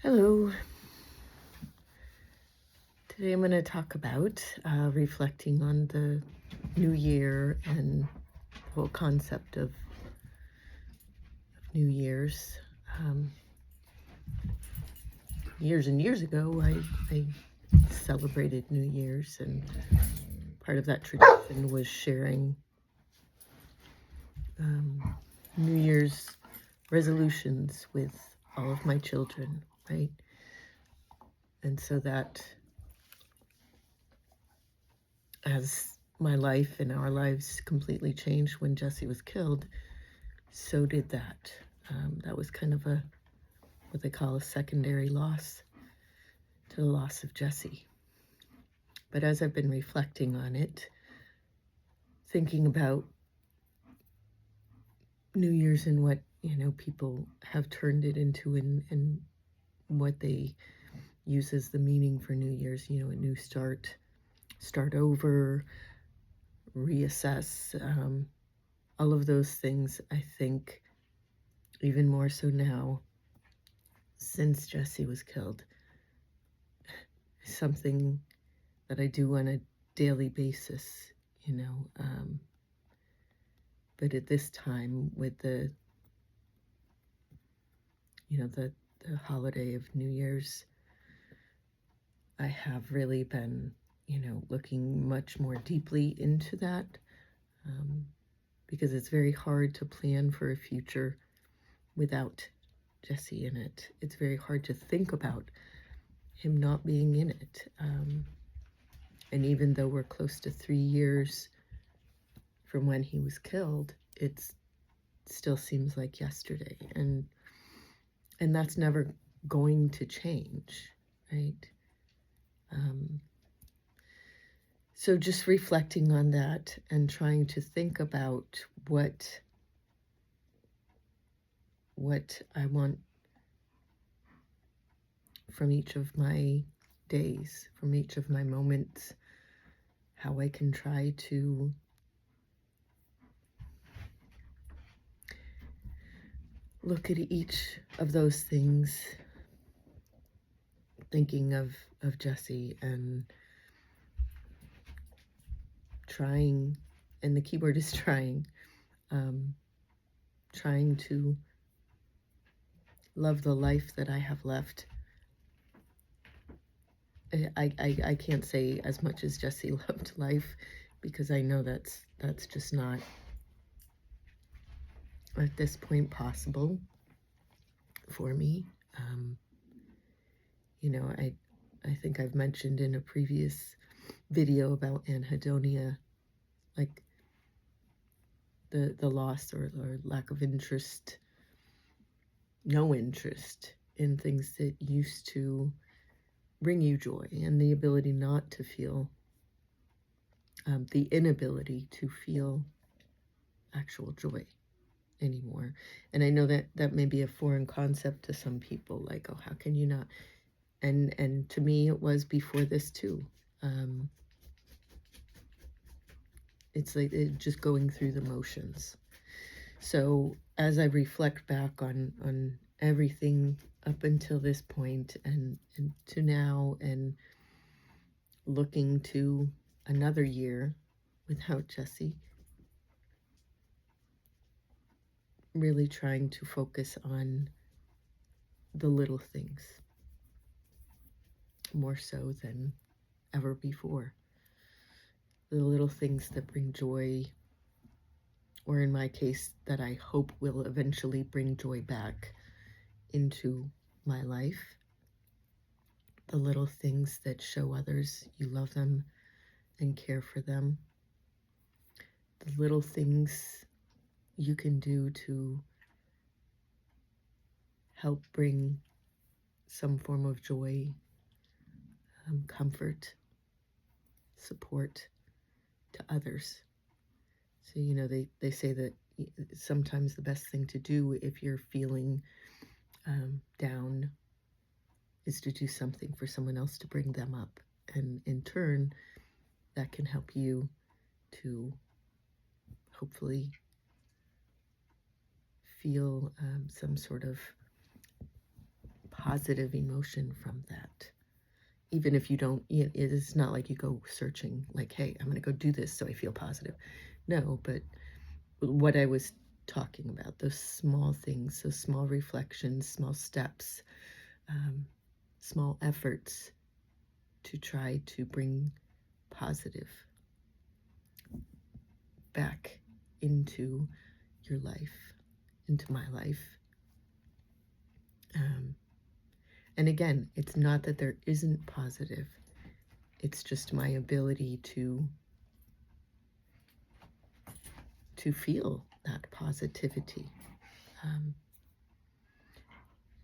Hello. Today I'm going to talk about reflecting on the new year and the whole concept of New Year's. Years and years ago, I celebrated New Year's, and part of that tradition was sharing New Year's resolutions with all of my children, right? And so that as my life and our lives completely changed when Jesse was killed, so did that. That was kind of what they call a secondary loss to the loss of Jesse. But as I've been reflecting on it, thinking about New Year's and what, people have turned it into and what they use as the meaning for New Year's, a new start over, reassess, all of those things, I think, even more so now, since Jesse was killed, something that I do on a daily basis, but at this time with the holiday of New Year's, I have really been, looking much more deeply into that, because it's very hard to plan for a future without Jesse in it. It's very hard to think about him not being in it. And even though we're close to 3 years from when he was killed, it still seems like yesterday. And that's never going to change, right? So just reflecting on that and trying to think about what I want from each of my days, from each of my moments, how I can try to look at each of those things, thinking of Jesse and trying, and the keyword is trying to love the life that I have left. I can't say as much as Jesse loved life, because I know that's just not at this point possible for me. I think I've mentioned in a previous video about anhedonia, like the loss or lack of interest, no interest in things that used to bring you joy, and the ability not to feel, the inability to feel actual joy anymore. And I know that may be a foreign concept to some people, like, oh, how can you not? And to me, it was before this too. It's like just going through the motions. So as I reflect back on everything up until this point and to now, and looking to another year without Jesse, really trying to focus on the little things more so than ever before. The little things that bring joy, or in my case, that I hope will eventually bring joy back into my life. The little things that show others you love them and care for them. The little things you can do to help bring some form of joy, comfort, support to others. So, they say that sometimes the best thing to do if you're feeling down is to do something for someone else to bring them up. And in turn, that can help you to hopefully feel some sort of positive emotion from that. Even if you don't, it is not like you go searching, like, hey, I'm going to go do this so I feel positive. No, but what I was talking about, those small things, those small reflections, small steps, small efforts to try to bring positive back into your life, into my life. And again, it's not that there isn't positive. It's just my ability to feel that positivity.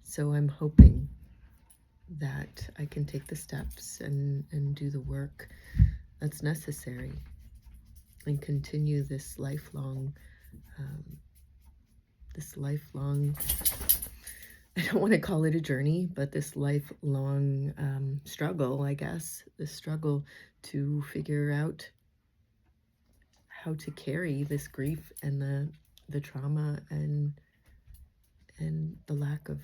So I'm hoping that I can take the steps and do the work that's necessary and continue this lifelong, I don't want to call it a journey, but this lifelong struggle, I guess, the struggle to figure out how to carry this grief and the trauma and the lack of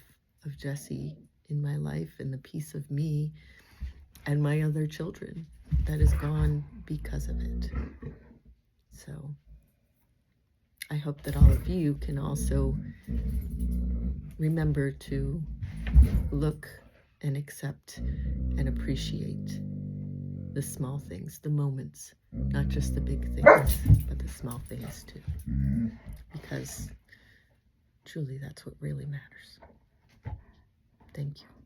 Jesse in my life and the piece of me and my other children that is gone because of it. So I hope that all of you can also remember to look and accept and appreciate the small things, the moments, not just the big things, but the small things too. Because truly that's what really matters. Thank you.